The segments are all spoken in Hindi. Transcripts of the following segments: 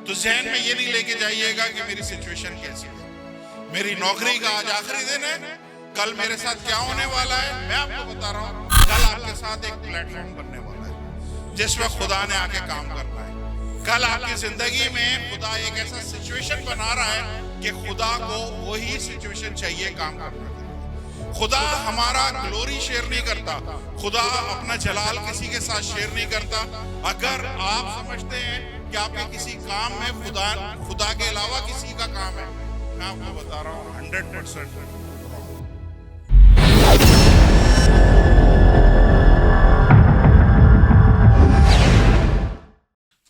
तो जहन में ये नहीं लेके जाइएगा कि मेरी सिचुएशन कैसी है, मेरी नौकरी का आज आखिरी दिन है, कल मेरे साथ क्या होने वाला है। मैं आपको बता रहा हूँ, कल आपके साथ एक प्लेटफॉर्म बनने वाला है जिसमें खुदा ने आके काम करना है। कल आपकी जिंदगी में खुदा एक ऐसा सिचुएशन बना रहा है कि खुदा को वही सिचुएशन चाहिए काम करना। खुदा हमारा ग्लोरी शेयर नहीं करता, खुदा अपना जलाल किसी के साथ शेयर नहीं करता। अगर आप समझते हैं कि आपके किसी काम में खुदा के अलावा किसी का काम है, मैं आपको बता रहा हूँ 100%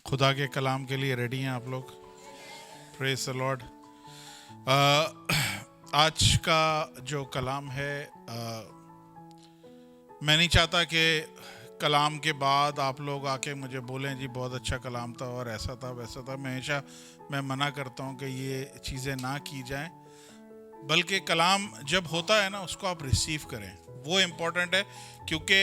खुदा के कलाम के लिए रेडी हैं आप लोग? Praise the Lord. आज का जो कलाम है, मैं नहीं चाहता कि कलाम के बाद आप लोग आके मुझे बोलें जी बहुत अच्छा कलाम था और ऐसा था वैसा था। मैं हमेशा मना करता हूँ कि ये चीज़ें ना की जाएं, बल्कि कलाम जब होता है ना उसको आप रिसीव करें, वो इम्पोर्टेंट है। क्योंकि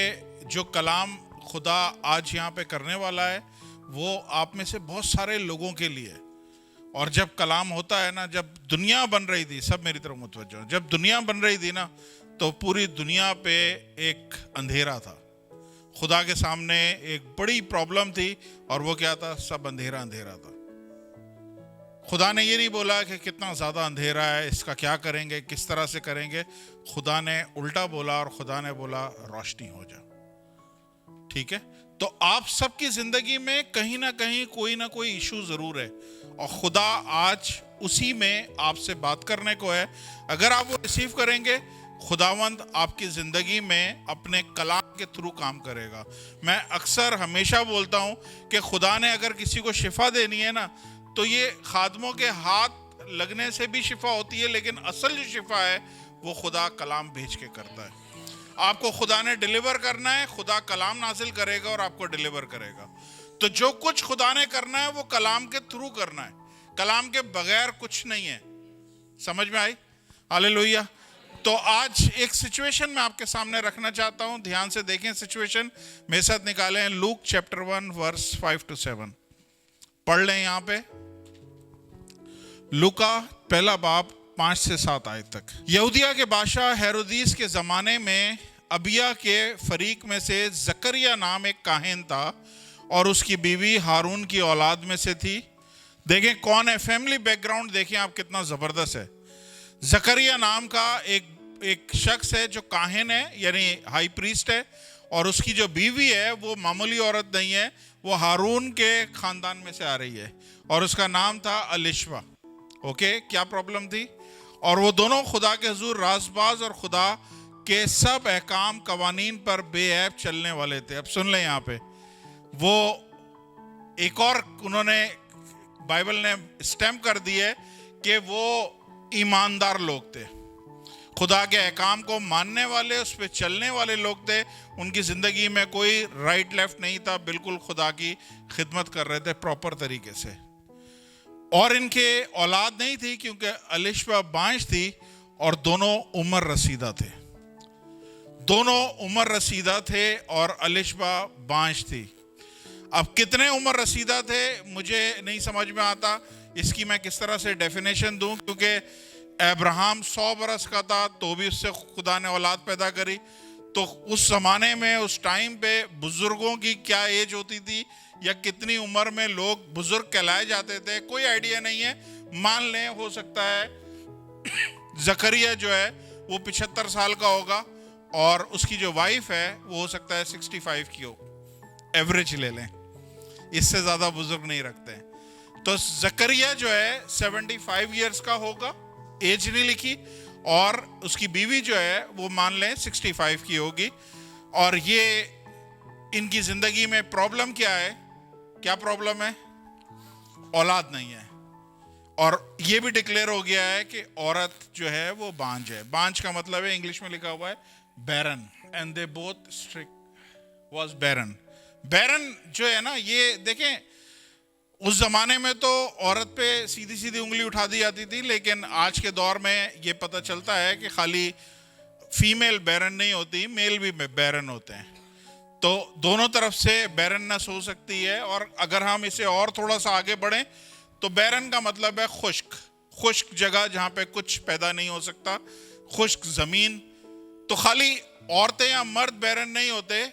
जो कलाम खुदा आज यहाँ पे करने वाला है वो आप में से बहुत सारे लोगों के लिए। और जब कलाम होता है ना, जब दुनिया बन रही थी, सब मेरी तरफ मुतवज्जो, जब दुनिया बन रही थी ना तो पूरी दुनिया पे एक अंधेरा था। खुदा के सामने एक बड़ी प्रॉब्लम थी और वो क्या था? सब अंधेरा अंधेरा था। खुदा ने ये नहीं बोला कि कितना ज़्यादा अंधेरा है, इसका क्या करेंगे, किस तरह से करेंगे। खुदा ने उल्टा बोला और खुदा ने बोला रोशनी हो जा। ठीक है, तो आप सबकी जिंदगी में कहीं ना कहीं कोई ना कोई इशू जरूर है और खुदा आज उसी में आपसे बात करने को है। अगर आप वो रिसीव करेंगे, खुदावंद आपकी जिंदगी में अपने कलाम के थ्रू काम करेगा। मैं अक्सर हमेशा बोलता हूं कि खुदा ने अगर किसी को शिफा देनी है ना, तो ये खादमों के हाथ लगने से भी शिफा होती है, लेकिन असल जो शिफा है वो खुदा कलाम भेज के करता है। आपको खुदा ने डिलीवर करना है, खुदा कलाम नाजिल करेगा और आपको डिलीवर करेगा। तो जो कुछ खुदा ने करना है वो कलाम के थ्रू करना है, कलाम के बगैर कुछ नहीं है। समझ में आई? हालेलुया। तो आज एक सिचुएशन मैं आपके सामने रखना चाहता हूं, ध्यान से देखें। सिचुएशन मेरे साथ निकाले हैं, लूक चैप्टर 1 वर्स 5 to 7 पढ़ लें। यहां पे लूका पहला बाब 5 से 7 आयत तक। यहूदिया के बादशाह हेरोदीस के ज़माने में अबिया के फरीक में से जकरिया नाम एक काहिन था और उसकी बीवी हारून की औलाद में से थी। देखें कौन है, फैमिली बैकग्राउंड देखें आप कितना ज़बरदस्त है। जकरिया नाम का एक शख्स है जो काहिन है, यानी हाई प्रीस्ट है, और उसकी जो बीवी है वो मामूली औरत नहीं है, वो हारून के ख़ानदान में से आ रही है और उसका नाम था अलिशबा। ओके, क्या प्रॉब्लम थी? और वो दोनों खुदा के हुजूर राजबाज और खुदा के सब अहकाम कवानीन पर बेऐब चलने वाले थे। अब सुन लें, यहाँ पे वो एक और उन्होंने बाइबल ने स्टैम्प कर दी है कि वो ईमानदार लोग थे, खुदा के अहकाम को मानने वाले, उस पर चलने वाले लोग थे। उनकी ज़िंदगी में कोई राइट लेफ्ट नहीं था, बिल्कुल खुदा की खिदमत कर रहे थे प्रॉपर तरीके से। और इनके औलाद नहीं थी क्योंकि अलिशबा बांझ थी और दोनों उम्र रसीदा थे। दोनों उम्र रसीदा थे और अलिशबा बांझ थी। अब कितने उम्र रसीदा थे मुझे नहीं समझ में आता, इसकी मैं किस तरह से डेफिनेशन दूं, क्योंकि अब्राहम 100 बरस का था तो भी उससे खुदा ने औलाद पैदा करी। तो उस जमाने में, उस टाइम पे बुजुर्गों की क्या एज होती थी या कितनी उम्र में लोग बुजुर्ग कहलाए जाते थे, कोई आइडिया नहीं है। मान लें हो सकता है जकरिया जो है वो 75 साल का होगा और उसकी जो वाइफ है वो हो सकता है 65 की हो, एवरेज ले लें, इससे ज्यादा बुजुर्ग नहीं रखते हैं। तो जकरिया जो है 75 ईयर्स का होगा, एज नहीं लिखी, और उसकी बीवी जो है वो मान लें 65 की होगी। और ये इनकी जिंदगी में प्रॉब्लम क्या है? क्या प्रॉब्लम है? औलाद नहीं है। और ये भी डिक्लेयर हो गया है कि औरत जो है वो बांझ है। बांझ का मतलब है, इंग्लिश में लिखा हुआ है barren, and they both strike was barren. Barren जो है ना, ये देखें उस जमाने में तो औरत पे सीधी सीधी उंगली उठा दी जाती थी, लेकिन आज के दौर में ये पता चलता है कि खाली फीमेल बैरन नहीं होती, मेल भी बैरन होते हैं। तो दोनों तरफ से बैरननेस हो सकती है। और अगर हम इसे और थोड़ा सा आगे बढ़ें तो बैरन का मतलब है खुश्क, खुश्क जगह जहां पे कुछ पैदा नहीं हो सकता, खुश्क जमीन। तो खाली औरतें या मर्द बैरन नहीं होते,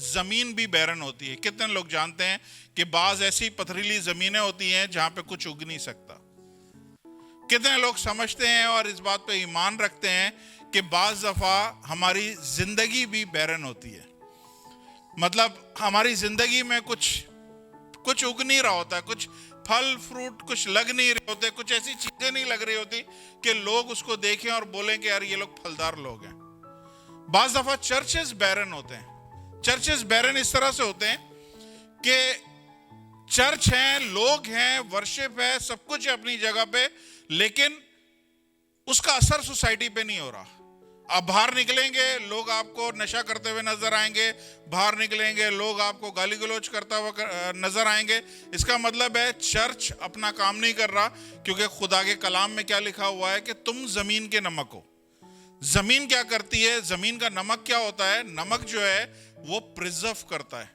जमीन भी बैरन होती है। कितने लोग जानते हैं कि बाज ऐसी पथरीली जमीनें होती हैं जहां पे कुछ उग नहीं सकता? कितने लोग समझते हैं और इस बात पे ईमान रखते हैं कि बाज दफा हमारी जिंदगी भी बैरन होती है, मतलब हमारी जिंदगी में कुछ उग नहीं रहा होता, कुछ फल फ्रूट कुछ लग नहीं रहे होते, कुछ ऐसी चीजें नहीं लग रही होती कि लोग उसको देखें और बोलें कि यार ये लोग फलदार लोग हैं। बाज दफा चर्चेस बैरन होते हैं। चर्चेस बैरन इस तरह से होते हैं कि चर्च हैं, लोग हैं, वर्शिप है, सब कुछ है अपनी जगह पे, लेकिन उसका असर सोसाइटी पे नहीं हो रहा। आप बाहर निकलेंगे, लोग आपको नशा करते हुए नजर आएंगे, बाहर निकलेंगे लोग आपको गाली गलौज करता हुआ नजर आएंगे। इसका मतलब है चर्च अपना काम नहीं कर रहा, क्योंकि खुदा के कलाम में क्या लिखा हुआ है कि तुम जमीन के नमक हो। जमीन क्या करती है? जमीन का नमक क्या होता है? नमक जो है वो प्रिजर्व करता है,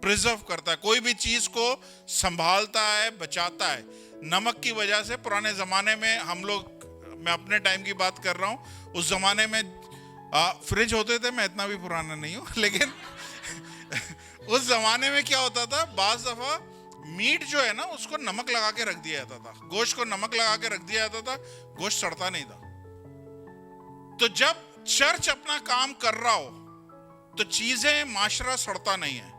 प्रिजर्व करता है, कोई भी चीज को संभालता है, बचाता है। नमक की वजह से पुराने जमाने में हम लोग, मैं अपने टाइम की बात कर रहा हूं, उस जमाने में फ्रिज होते थे, मैं इतना भी पुराना नहीं हूं लेकिन उस जमाने में क्या होता था, बाज दफा मीट जो है ना उसको नमक लगा के रख दिया जाता था, गोश्त को नमक लगा के रख दिया जाता था, गोश्त सड़ता नहीं था। तो जब चर्च अपना काम कर रहा हो तो चीजें, माशरा सड़ता नहीं है।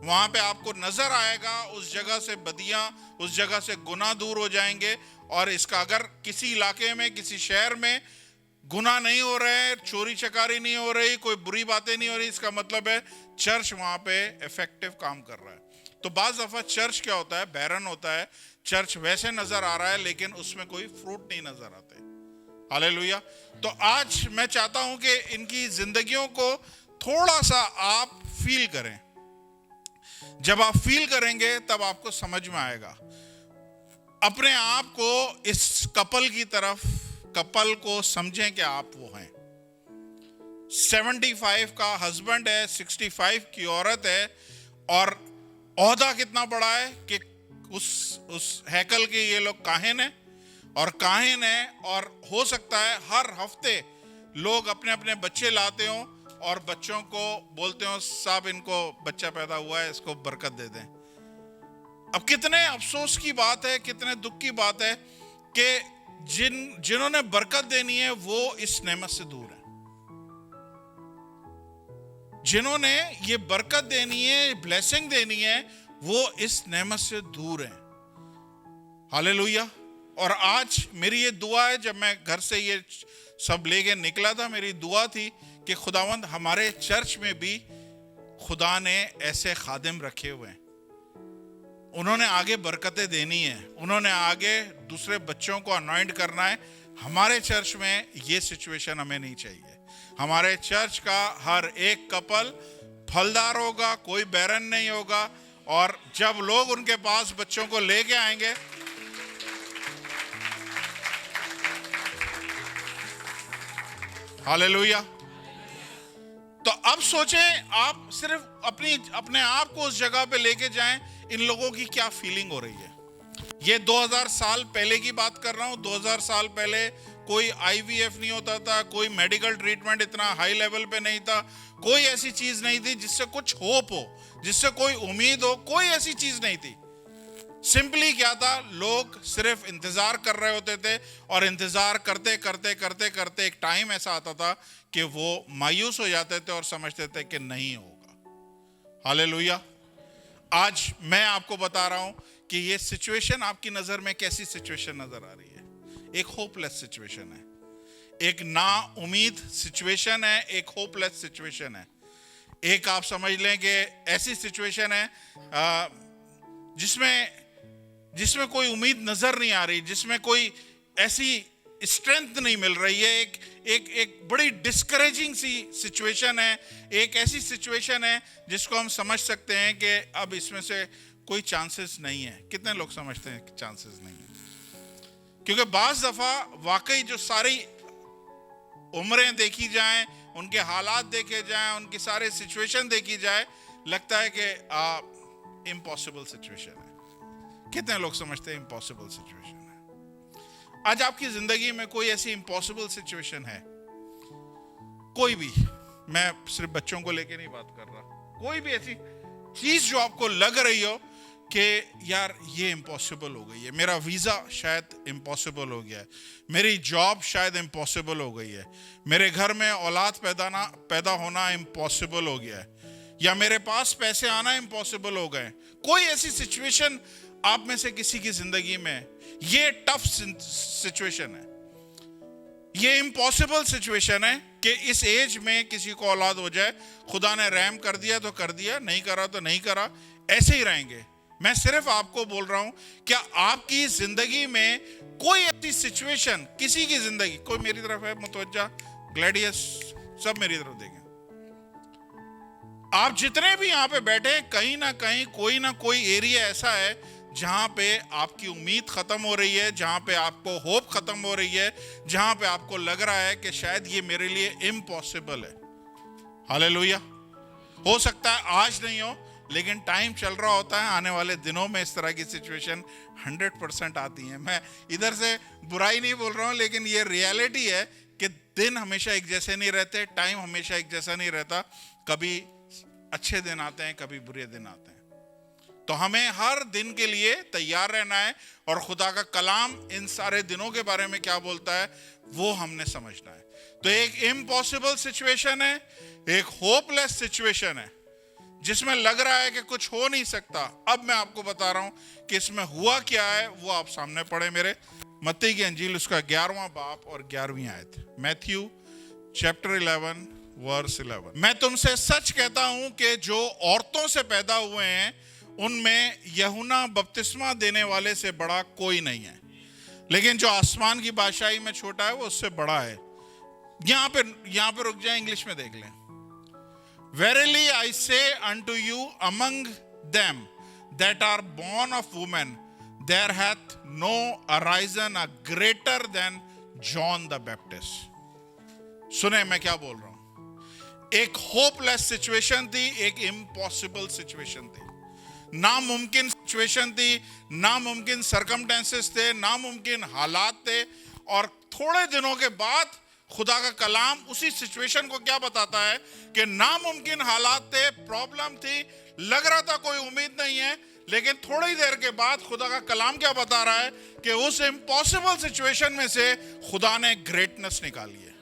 वहां पे आपको नजर आएगा उस जगह से बदियां, उस जगह से गुनाह दूर हो जाएंगे। और इसका अगर किसी इलाके में, किसी शहर में गुनाह नहीं हो रहे, चोरी चकारी नहीं हो रही, कोई बुरी बातें नहीं हो रही, इसका मतलब है चर्च वहां पे इफेक्टिव काम कर रहा है। तो बाज दफा चर्च क्या होता है? बैरन होता है। चर्च वैसे नजर आ रहा है लेकिन उसमें कोई फ्रूट नहीं नजर आते। हालेलुया। तो आज मैं चाहता हूं कि इनकी जिंदगियों को थोड़ा सा आप फील करें। जब आप फील करेंगे तब आपको समझ में आएगा। अपने आप को इस कपल की तरफ, कपल को समझें कि आप वो हैं। 75 का हस्बैंड है, 65 की औरत है, और ओहदा कितना बड़ा है कि उस हैकल के ये लोग काहिन है, और काहिन है, और हो सकता है हर हफ्ते लोग अपने अपने बच्चे लाते हो और बच्चों को बोलते हो साहब इनको बच्चा पैदा हुआ है, इसको बरकत दे दें। अब कितने अफसोस की बात है, कितने दुख की बात है कि जिन्होंने बरकत देनी है वो इस नेमत से दूर है। जिन्होंने ये बरकत देनी है, ब्लेसिंग देनी है, वो इस नेमत से दूर है। हालेलुया। और आज मेरी ये दुआ है, जब मैं घर से ये सब लेके निकला था, मेरी दुआ थी कि खुदावंद हमारे चर्च में भी खुदा ने ऐसे खादिम रखे हुए हैं, उन्होंने आगे बरकतें देनी है, उन्होंने आगे दूसरे बच्चों को अनॉइंट करना है। हमारे चर्च में ये सिचुएशन हमें नहीं चाहिए। हमारे चर्च का हर एक कपल फलदार होगा, कोई बैरन नहीं होगा। और जब लोग उनके पास बच्चों को लेके आएंगे, हालेलुया। तो अब सोचें, आप सिर्फ अपने आप को उस जगह पे लेके जाएं, इन लोगों की क्या फीलिंग हो रही है। ये 2000 साल पहले की बात कर रहा हूं। 2000 साल पहले कोई आईवीएफ नहीं होता था, कोई मेडिकल ट्रीटमेंट इतना हाई लेवल पे नहीं था, कोई ऐसी चीज नहीं थी जिससे कुछ होप हो, जिससे कोई उम्मीद हो, कोई ऐसी चीज नहीं थी। सिंपली क्या था, लोग सिर्फ इंतजार कर रहे होते थे, और इंतजार करते करते करते करते एक टाइम ऐसा आता था कि वो मायूस हो जाते थे और समझते थे कि नहीं होगा। हालेलुया। आज मैं आपको बता रहा हूं कि ये सिचुएशन आपकी नजर में कैसी सिचुएशन नजर आ रही है। एक होपलेस सिचुएशन है, एक ना उम्मीद सिचुएशन है, एक होपलेस सिचुएशन है। एक आप समझ लें कि ऐसी सिचुएशन है जिसमें कोई उम्मीद नजर नहीं आ रही, जिसमें कोई ऐसी स्ट्रेंथ नहीं मिल रही है। एक बड़ी डिस्करेजिंग सी सिचुएशन है। एक ऐसी सिचुएशन है जिसको हम समझ सकते हैं कि अब इसमें से कोई चांसेस नहीं है। कितने लोग समझते हैं कि चांसेस नहीं है? क्योंकि बाज दफा वाकई जो सारी उम्रें देखी जाएं, उनके हालात देखे जाएं, उनकी सारे सिचुएशन देखी जाए, लगता है कि इम्पॉसिबल सिचुएशन है। कितने लोग समझते हैं इम्पॉसिबल सिचुएशन है? आज आपकी जिंदगी में कोई ऐसी इम्पॉसिबल सिचुएशन है? कोई भी, मैं सिर्फ बच्चों को लेके नहीं बात कर रहा, कोई भी ऐसी चीज जो आपको लग रही हो कि यार ये इम्पॉसिबल हो गई है, मेरा वीजा शायद इम्पॉसिबल हो गया है, मेरी जॉब शायद इम्पॉसिबल हो गई है, मेरे घर में औलाद पैदा होना इम्पॉसिबल हो गया है, या मेरे पास पैसे आना इम्पॉसिबल हो गए। कोई ऐसी सिचुएशन आप में से किसी की जिंदगी में, ये टफ सिचुएशन है, ये इम्पॉसिबल सिचुएशन है कि इस एज में किसी को औलाद हो जाए। खुदा ने रहम कर दिया तो कर दिया, नहीं करा तो नहीं करा, ऐसे ही रहेंगे। मैं सिर्फ आपको बोल रहा हूं, क्या आपकी जिंदगी में कोई ऐसी सिचुएशन, किसी की जिंदगी, कोई मेरी तरफ है मुतवज्जा, ग्लैडियस, सब मेरी तरफ देखें। आप जितने भी यहां पे बैठे, कहीं ना कोई एरिया ऐसा है जहां पे आपकी उम्मीद खत्म हो रही है, जहां पे आपको होप खत्म हो रही है, जहां पे आपको लग रहा है कि शायद ये मेरे लिए इम्पॉसिबल है। हालेलुया। हो सकता है आज नहीं हो, लेकिन टाइम चल रहा होता है, आने वाले दिनों में इस तरह की सिचुएशन 100% आती है। मैं इधर से बुराई नहीं बोल रहा हूं, लेकिन ये रियलिटी है कि दिन हमेशा एक जैसे नहीं रहते, टाइम हमेशा एक जैसा नहीं रहता, कभी अच्छे दिन आते हैं, कभी बुरे दिन आते हैं। तो हमें हर दिन के लिए तैयार रहना है, और खुदा का कलाम इन सारे दिनों के बारे में क्या बोलता है वो हमने समझना है। तो एक इम्पॉसिबल सिचुएशन है, एक होपलेस सिचुएशन है, जिसमें लग रहा है कि कुछ हो नहीं सकता। अब मैं आपको बता रहा हूं कि इसमें हुआ क्या है, वो आप सामने पढ़े मेरे मत्ती की अंजील, उसका 11वां बाब और 11वीं आयत, मैथ्यू चैप्टर 11 वर्स 11। मैं तुमसे सच कहता हूं कि जो औरतों से पैदा हुए हैं उनमें यूहन्ना बपतिस्मा देने वाले से बड़ा कोई नहीं है, लेकिन जो आसमान की बादशाही में छोटा है वो उससे बड़ा है। यहां पे रुक जाए, इंग्लिश में देख लें। Verily I say unto you, among them that are born of woman, there hath no arisen a greater than John the Baptist. सुने मैं क्या बोल रहा हूं। एक होपलेस सिचुएशन थी, एक इम्पॉसिबल सिचुएशन थी, नामुमकिन सिचुएशन थी, नामुमकिन सर्कमस्टेंसेस थे, नामुमकिन हालात थे। और थोड़े दिनों के बाद खुदा का कलाम उसी सिचुएशन को क्या बताता है कि नामुमकिन हालात थे, प्रॉब्लम थी, लग रहा था कोई उम्मीद नहीं है, लेकिन थोड़ी देर के बाद खुदा का कलाम क्या बता रहा है कि उस इम्पॉसिबल सिचुएशन में से खुदा ने ग्रेटनेस निकाली है।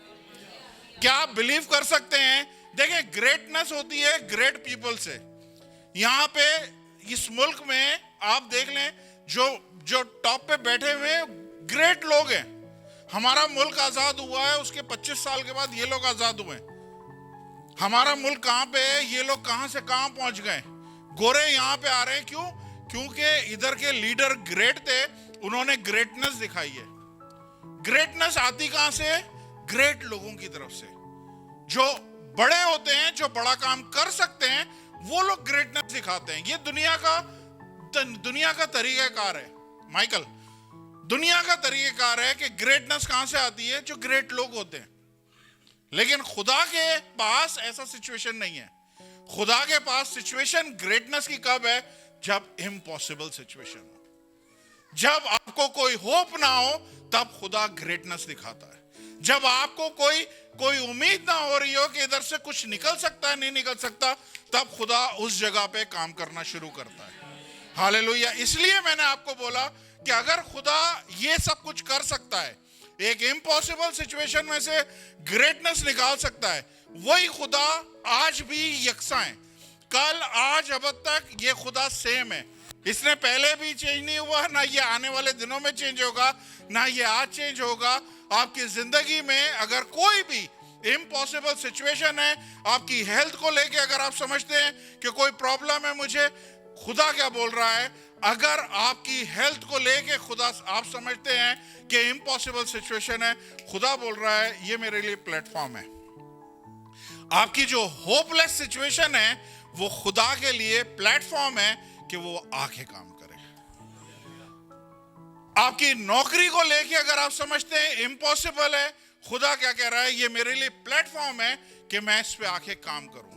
क्या आप बिलीव कर सकते हैं? देखिए, ग्रेटनेस होती है ग्रेट पीपल से। यहां पे इस मुल्क में आप देख लें, जो टॉप पे बैठे हुए ग्रेट लोग हैं। हमारा मुल्क आजाद हुआ है, उसके 25 साल के बाद ये लोग आजाद हुए। हमारा मुल्क कहां पे है, ये लोग कहां से कहां पहुंच गए। गोरे यहां पे आ रहे हैं, क्यों? क्योंकि इधर के लीडर ग्रेट थे, उन्होंने ग्रेटनेस दिखाई है। ग्रेटनेस आती कहां से? ग्रेट लोगों की तरफ से। जो बड़े होते हैं, जो बड़ा काम कर सकते हैं, वो लोग ग्रेटनेस दिखाते हैं। ये दुनिया का तरीकाकार है माइकल, दुनिया का तरीकाकार है कि ग्रेटनेस कहां से आती है? जो ग्रेट लोग होते हैं। लेकिन खुदा के पास ऐसा सिचुएशन नहीं है। खुदा के पास सिचुएशन ग्रेटनेस की कब है? जब इम्पॉसिबल सिचुएशन हो, जब आपको कोई होप ना हो, तब खुदा ग्रेटनेस दिखाता है। जब आपको कोई उम्मीद ना हो रही हो कि इधर से कुछ निकल सकता है, नहीं निकल सकता, तब खुदा उस जगह पे काम करना शुरू करता है। हालेलुया। इसलिए मैंने आपको बोला कि अगर खुदा ये सब कुछ कर सकता है, एक इम्पॉसिबल सिचुएशन में से ग्रेटनेस निकाल सकता है, वही खुदा आज भी यकसा है। कल, आज, अब तक ये खुदा सेम है। इसने पहले भी चेंज नहीं हुआ, ना ये आने वाले दिनों में चेंज होगा, ना ये आज चेंज होगा। आपकी जिंदगी में अगर कोई भी इम्पॉसिबल सिचुएशन है, आपकी हेल्थ को लेके अगर आप समझते हैं कि कोई प्रॉब्लम है मुझे, खुदा क्या बोल रहा है? अगर आपकी हेल्थ को लेके खुदा, आप समझते हैं कि इम्पॉसिबल सिचुएशन है, खुदा बोल रहा है ये मेरे लिए प्लेटफॉर्म है। आपकी जो होपलेस सिचुएशन है, वो खुदा के लिए प्लेटफॉर्म है कि वो आके काम करे। आपकी नौकरी को लेके अगर आप समझते हैं इम्पॉसिबल है, खुदा क्या कह रहा है? ये मेरे लिए प्लेटफॉर्म है कि मैं इस पे आके काम करूं।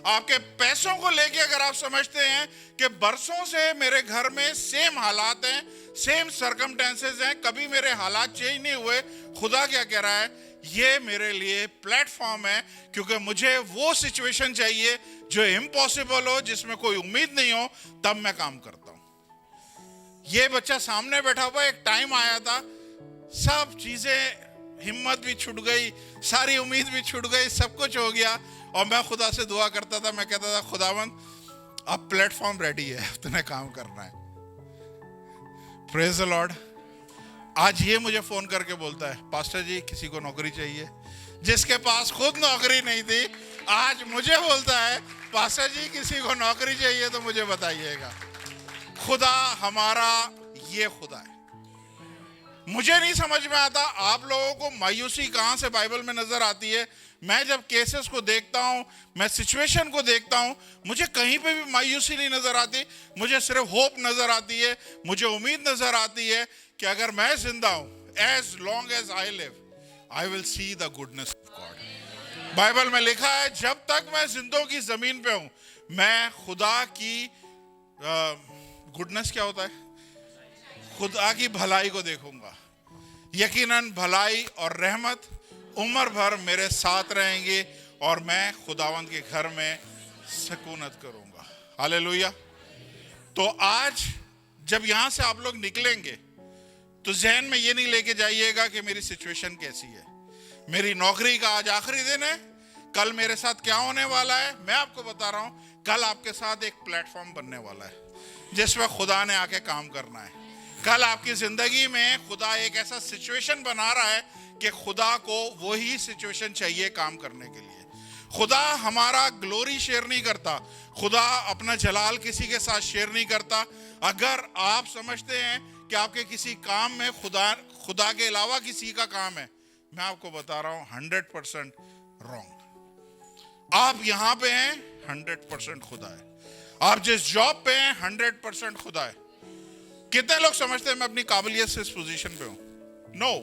आपके पैसों को लेके अगर आप समझते हैं कि बरसों से मेरे घर में सेम हालात हैं, सेम सर्कमस्टेंसेस हैं, कभी मेरे हालात चेंज नहीं हुए, खुदा क्या कह रहा है, ये मेरे लिए प्लेटफॉर्म है, क्योंकि मुझे वो सिचुएशन चाहिए जो इम्पॉसिबल हो, जिसमें कोई उम्मीद नहीं हो, तब मैं काम करता हूं। ये बच्चा सामने बैठा हुआ, एक टाइम आया था, सब चीजें, हिम्मत भी छूट गई, सारी उम्मीद भी छूट गई, सब कुछ हो गया, और मैं खुदा से दुआ करता था, मैं कहता था खुदावंद अब प्लेटफॉर्म रेडी है, तुम्हें काम करना है। Praise the Lord. आज ये मुझे फोन करके बोलता है, पास्टर जी किसी को नौकरी चाहिए। जिसके पास खुद नौकरी नहीं थी, आज मुझे बोलता है पास्टर जी किसी को नौकरी चाहिए तो मुझे बताइएगा। खुदा हमारा ये खुदा है। मुझे नहीं समझ में आता आप लोगों को मायूसी कहां से बाइबल में नजर आती है। मैं जब केसेस को देखता हूं, मैं सिचुएशन को देखता हूं, मुझे कहीं पे भी मायूसी नहीं नजर आती, मुझे सिर्फ होप नजर आती है, मुझे उम्मीद नजर आती है कि अगर मैं जिंदा हूं, as long as I live I will see the goodness of God. Bible में लिखा है जब तक मैं जिंदों की जमीन पे हूं, मैं खुदा की गुडनेस क्या होता है, खुदा की भलाई को देखूंगा। यकीनन भलाई और रहमत उम्र भर मेरे साथ रहेंगे और मैं खुदावंद के घर में सकूनत करूंगा। हालेलुया। तो आज जब यहां से आप लोग निकलेंगे तो जहन में ये नहीं लेके जाइएगा कि मेरी सिचुएशन कैसी है, मेरी नौकरी का आज आखिरी दिन है, कल मेरे साथ क्या होने वाला है। मैं आपको बता रहा हूं, कल आपके साथ एक प्लेटफॉर्म बनने वाला है जिसमें खुदा ने आके काम करना है। कल आपकी जिंदगी में खुदा एक ऐसा सिचुएशन बना रहा है कि खुदा को वही सिचुएशन चाहिए काम करने के लिए। खुदा हमारा ग्लोरी शेयर नहीं करता, खुदा अपना जलाल किसी के साथ शेयर नहीं करता। अगर आप समझते हैं कि आपके किसी काम में खुदा के अलावा किसी का काम है, मैं आपको बता रहा हूं 100% रॉन्ग। आप यहां पे हैं, 100% खुदा है। आप जिस जॉब पे हैं, 100% खुदा है। कितने लोग समझते हैं मैं अपनी काबिलियत से इस पोजीशन पे हूं? नो।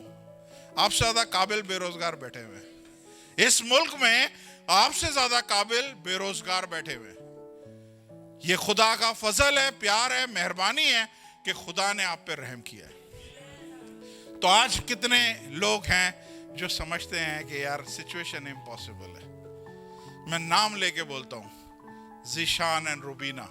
आपसे ज्यादा काबिल बेरोजगार बैठे हुए हैं इस मुल्क में, आपसे ज्यादा काबिल बेरोजगार बैठे हुए हैं। ये खुदा का फजल है, प्यार है, मेहरबानी है कि खुदा ने आप पे रहम किया है। तो आज कितने लोग हैं जो समझते हैं कि यार सिचुएशन इम्पॉसिबल है। मैं नाम लेके बोलता हूं, ज़ीशान एंड रूबीना,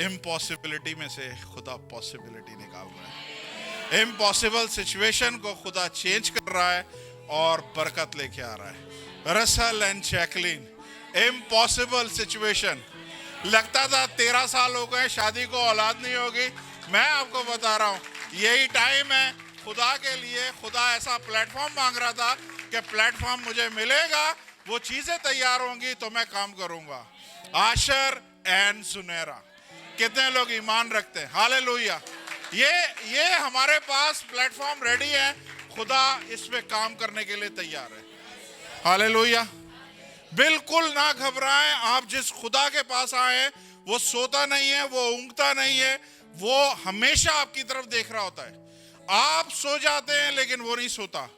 इम्पॉसिबिलिटी में से खुदा पॉसिबिलिटी निकाल रहा है। इम्पॉसिबल सिचुएशन को खुदा चेंज कर रहा है और बरकत लेके आ रहा है। Russell and Jacqueline, impossible situation, लगता था 13 साल हो गए शादी को, औलाद नहीं होगी। मैं आपको बता रहा हूं यही टाइम है खुदा के लिए। खुदा ऐसा प्लेटफॉर्म मांग रहा था कि प्लेटफॉर्म मुझे मिलेगा, वो चीजें तैयार होंगी तो मैं काम करूंगा। आशर एंड सुनेरा, कितने लोग ईमान रखते हैं? हालेलुया। ये हमारे पास प्लेटफॉर्म रेडी है, खुदा इस पे काम करने के लिए तैयार है। हालेलुया। बिल्कुल ना घबराएं। आप जिस खुदा के पास आए हैं वो सोता नहीं है, वो ऊँगता नहीं है, वो हमेशा आपकी तरफ देख रहा होता है। आप सो जाते हैं लेकिन वो नहीं सोता।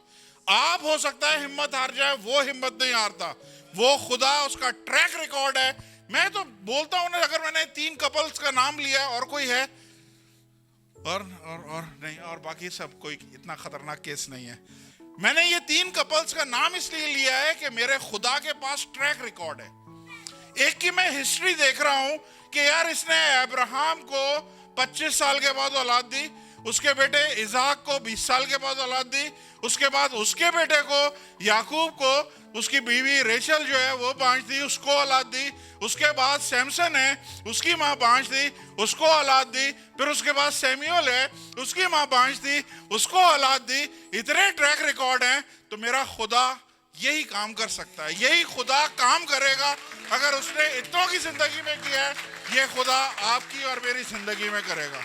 आप हो सकता है हिम्मत हार जाए, वो हिम्मत नहीं हारता। वो खुदा, उसका ट्रैक रिकॉर्ड है। मैं तो बोलता हूं ना, अगर मैंने 3 कपल्स का नाम लिया और कोई है और नहीं, और बाकी सब कोई इतना खतरनाक केस नहीं है। मैंने ये 3 कपल्स का नाम इसलिए लिया है कि मेरे खुदा के पास ट्रैक रिकॉर्ड है। एक की मैं हिस्ट्री देख रहा हूं कि यार इसने अब्राहम को 25 साल के बाद औलाद दी, उसके बेटे इसाक को 20 साल के बाद औलाद दी, उसके बाद उसके बेटे को याकूब को उसकी बीवी रेचल जो है वो बांझ दी, उसको औलाद दी। उसके बाद सैमसन है, उसकी माँ बांझ दी, उसको औलाद दी। फिर उसके बाद सैमुएल है, उसकी माँ बांझ दी, उसको औलाद दी। इतने ट्रैक रिकॉर्ड हैं। तो मेरा खुदा यही काम कर सकता है, यही खुदा काम करेगा। अगर उसने इतनों की जिंदगी में किया है, ये खुदा आपकी और मेरी जिंदगी में करेगा।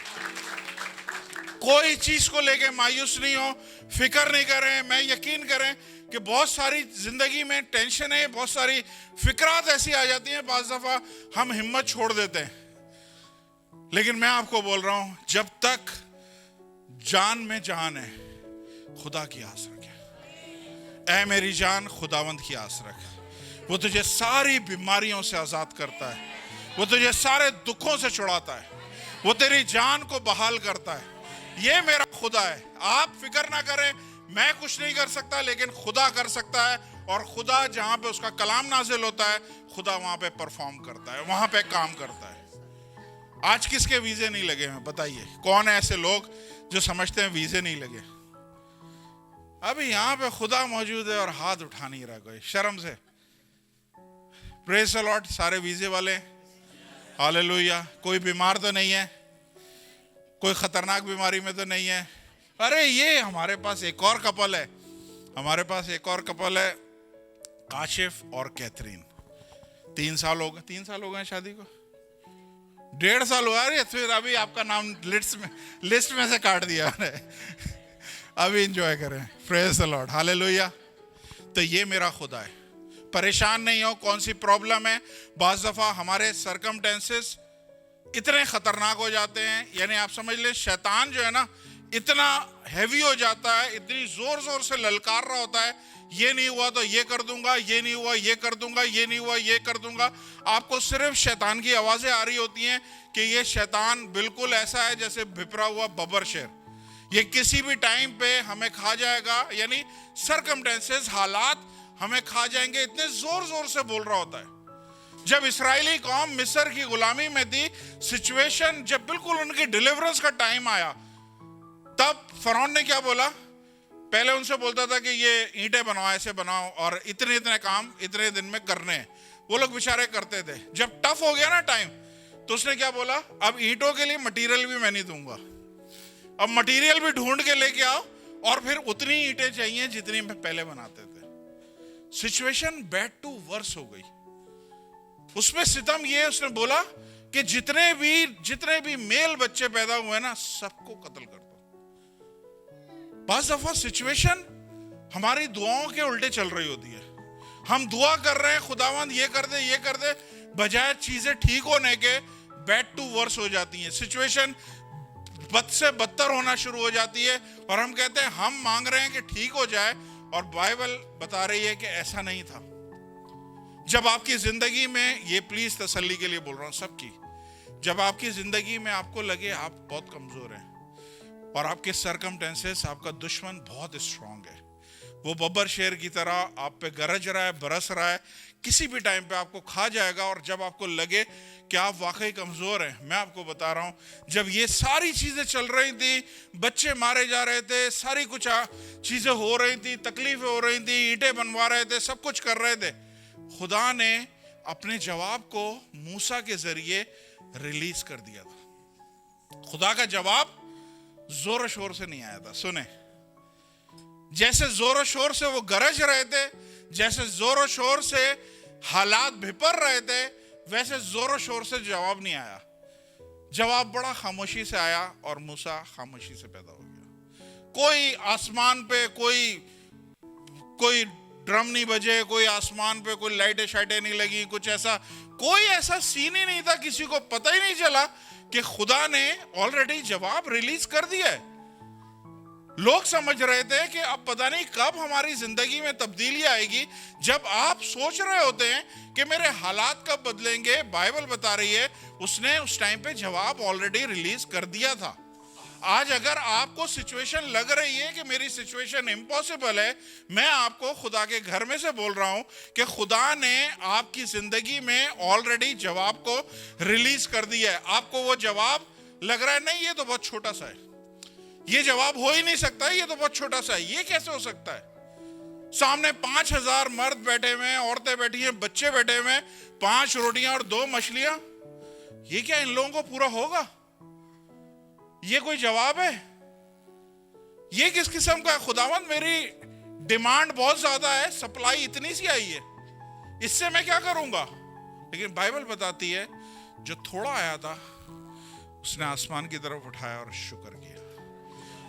कोई चीज को लेके मायूस नहीं हो, फिक्र नहीं करें। मैं यकीन करें कि बहुत सारी जिंदगी में टेंशन है, बहुत सारी फिक्रात ऐसी आ जाती हैं, बाज़ दफा हम हिम्मत छोड़ देते हैं। लेकिन मैं आपको बोल रहा हूं, जब तक जान में जान है, खुदा की आस रखें। ऐ मेरी जान, खुदावंद की आस रख। वो तुझे सारी बीमारियों से आजाद करता है, वो तुझे सारे दुखों से छुड़ाता है, वो तेरी जान को बहाल करता है। ये मेरा खुदा है। आप फिक्र ना करें, मैं कुछ नहीं कर सकता, लेकिन खुदा कर सकता है। और खुदा जहां पे उसका कलाम नाजिल होता है, खुदा वहां पे परफॉर्म करता है, वहां पे काम करता है। आज किसके वीजे नहीं लगे हैं बताइए? कौन है ऐसे लोग जो समझते हैं वीजे नहीं लगे? अभी यहां पे खुदा मौजूद है और हाथ उठा नहीं रहा कोई शर्म से। Praise the Lord. सारे वीजे वाले, हालेलुया। कोई बीमार तो नहीं है, कोई खतरनाक बीमारी में तो नहीं है। अरे ये हमारे पास एक और कपल है, हमारे पास एक और कपल है, काशिफ और कैथरीन। 3 साल हो गए शादी को, 1.5 साल हुआ है, फिर अभी आपका नाम लिस्ट में से काट दिया अभी एंजॉय करें। Praise the Lord, hallelujah. तो ये मेरा खुदा है। परेशान नहीं हो, कौन सी प्रॉब्लम है। बाज़ दफा हमारे सरकमटेंसेस इतने खतरनाक हो जाते हैं, यानी आप समझ ले शैतान जो है ना इतना हैवी हो जाता है, इतनी जोर जोर से ललकार रहा होता है, ये नहीं हुआ तो ये कर दूंगा, ये नहीं हुआ ये कर दूंगा, ये नहीं हुआ ये कर दूंगा। आपको सिर्फ शैतान की आवाजें आ रही होती हैं कि ये शैतान बिल्कुल ऐसा है जैसे भिपरा हुआ बब्बर शेर, ये किसी भी टाइम पे हमें खा जाएगा। यानी सरकमटेंसेस, हालात हमें खा जाएंगे, इतने जोर जोर से बोल रहा होता है। जब इस्राएली कौम मिस्र की गुलामी में थी, सिचुएशन जब बिल्कुल उनकी डिलीवरेंस का टाइम आया, तब फरौन ने क्या बोला? पहले उनसे बोलता था कि ये ईंटें बनाओ, ऐसे बनाओ, और इतने इतने काम इतने दिन में करने हैं। वो लोग बेचारे करते थे। जब टफ हो गया ना टाइम, तो उसने क्या बोला? अब ईंटों के लिए मटेरियल भी मैं नहीं दूंगा, अब मटेरियल भी ढूंढ के लेके आओ, और फिर उतनी ईंटें चाहिए जितनी में पहले बनाते थे। सिचुएशन बैड टू वर्स हो गई। उसमें सितम ये, उसने बोला कि जितने भी मेल बच्चे पैदा हुए ना, सबको कत्ल कर दो। बाज़ दफा सिचुएशन हमारी दुआओं के उल्टे चल रही होती है। हम दुआ कर रहे हैं, खुदावंद ये कर दे ये कर दे, बजाय चीजें ठीक होने के बैड टू वर्स हो जाती हैं। सिचुएशन बद से बदतर होना शुरू हो जाती है, और हम कहते हैं हम मांग रहे हैं कि ठीक हो जाए, और बाइबल बता रही है कि ऐसा नहीं था। जब आपकी जिंदगी में, ये प्लीज तसल्ली के लिए बोल रहा हूं सबकी, जब आपकी जिंदगी में आपको लगे आप बहुत कमजोर हैं और आपके सरकमटेंसेस, आपका दुश्मन बहुत स्ट्रांग है, वो बब्बर शेर की तरह आप पे गरज रहा है, बरस रहा है, किसी भी टाइम पे आपको खा जाएगा। और जब आपको लगे कि आप वाकई कमजोर हैं, मैं आपको बता रहा हूं, जब ये सारी चीजें चल रही थी, बच्चे मारे जा रहे थे, सारी कुछ चीजें हो रही थी, तकलीफें हो रही थी, ईंटें बनवा रहे थे, सब कुछ कर रहे थे, खुदा ने अपने जवाब को मूसा के जरिए रिलीज कर दिया था। खुदा का जवाब जोर शोर से नहीं आया था। सुने, जैसे जोर शोर से वो गरज रहे थे, जैसे जोर शोर से हालात भिपर रहे थे, वैसे जोर शोर से जवाब नहीं आया। जवाब बड़ा खामोशी से आया, और मूसा खामोशी से पैदा हो गया। कोई आसमान पे कोई ड्रम नहीं बजे, कोई आसमान पे कोई लाइटें शाइटें नहीं लगी, कुछ ऐसा कोई ऐसा सीन ही नहीं था, किसी को पता ही नहीं चला कि खुदा ने ऑलरेडी जवाब रिलीज कर दिया है। लोग समझ रहे थे कि अब पता नहीं कब हमारी जिंदगी में तब्दीली आएगी। जब आप सोच रहे होते हैं कि मेरे हालात कब बदलेंगे, बाइबल बता रही है उसने उस टाइम पे जवाब ऑलरेडी रिलीज कर दिया था। आज अगर आपको सिचुएशन लग रही है कि मेरी सिचुएशन इम्पॉसिबल है, मैं आपको खुदा के घर में से बोल रहा हूं कि खुदा ने आपकी जिंदगी में ऑलरेडी जवाब को रिलीज कर दिया है। आपको वो जवाब लग रहा है नहीं, ये तो बहुत छोटा सा है, ये जवाब हो ही नहीं सकता, ये तो बहुत छोटा सा है, ये कैसे हो सकता है? सामने 5000 मर्द बैठे हुए हैं, औरतें बैठी हैं, बच्चे बैठे हुए हैं, 5 रोटियां और 2 मछलियां, ये क्या इन लोगों को पूरा होगा? ये कोई जवाब है? ये किस किस्म का है? खुदावंद मेरी डिमांड बहुत ज्यादा है, सप्लाई इतनी सी आई है, इससे मैं क्या करूंगा? लेकिन बाइबल बताती है जो थोड़ा आया था उसने आसमान की तरफ उठाया और शुक्र किया,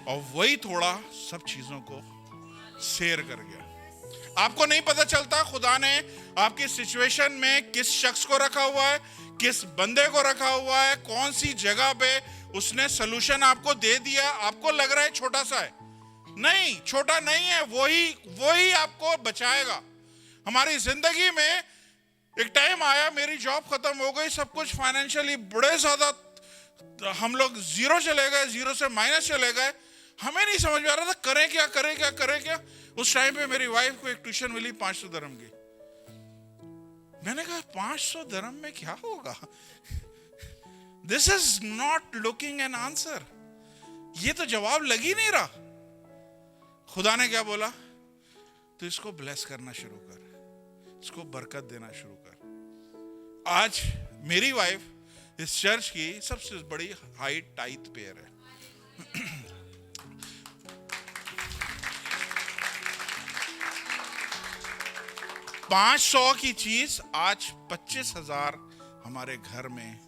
और वही थोड़ा सब चीजों को शेयर कर गया। आपको नहीं पता चलता खुदा ने आपकी सिचुएशन में किस शख्स को रखा हुआ है, किस बंदे को रखा हुआ है, कौन सी जगह पे उसने सलूशन आपको दे दिया। आपको लग रहा है छोटा सा है, नहीं, छोटा नहीं है, वही आपको बचाएगा। हमारी जिंदगी में एक टाइम आया, मेरी जॉब खत्म हो गई, सब कुछ फाइनेंशियली बड़े ज्यादा, हम लोग जीरो चले गए, जीरो से माइनस चले गए, हमें नहीं समझ में आ रहा था करें क्या करें क्या करें क्या। उस टाइम पे मेरी वाइफ को एक ट्यूशन मिली 500 दिरहम की। मैंने कहा 500 दिरहम में क्या होगा, this is not looking an answer, ये तो जवाब लग ही नहीं रहा। खुदा ने क्या बोला, तो इसको ब्लेस करना शुरू कर, इसको बरकत देना शुरू कर। आज मेरी वाइफ इस चर्च की सबसे बड़ी हाई टाइथ पेयर है। 500 की चीज आज 25,000 हमारे घर में